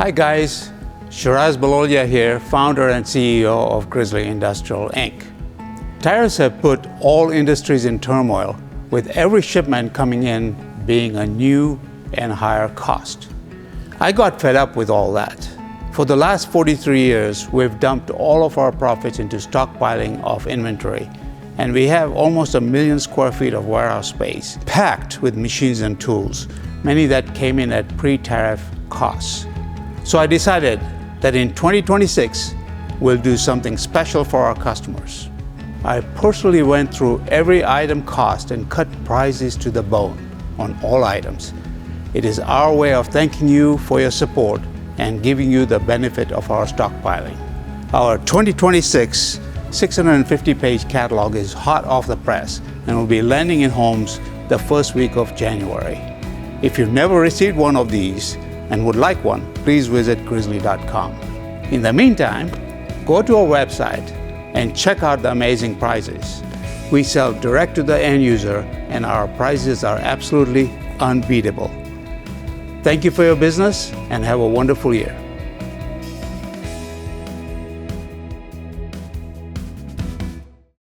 Hi guys, Shiraz Balolia here, founder and CEO of Grizzly Industrial Inc. Tariffs have put all industries in turmoil, with every shipment coming in being a new and higher cost. I got fed up with all that. For the last 43 years, we've dumped all of our profits into stockpiling of inventory, and we have almost 1 million square feet of warehouse space, packed with machines and tools, many that came in at pre-tariff costs. So I decided that in 2026, we'll do something special for our customers. I personally went through every item cost and cut prices to the bone on all items. It is our way of thanking you for your support and giving you the benefit of our stockpiling. Our 2026 650-page catalog is hot off the press and will be landing in homes the first week of January. If you've never received one of these and would like one, please visit grizzly.com. In the meantime, go to our website and check out the amazing prices. We sell direct to the end user and our prices are absolutely unbeatable. Thank you for your business and have a wonderful year.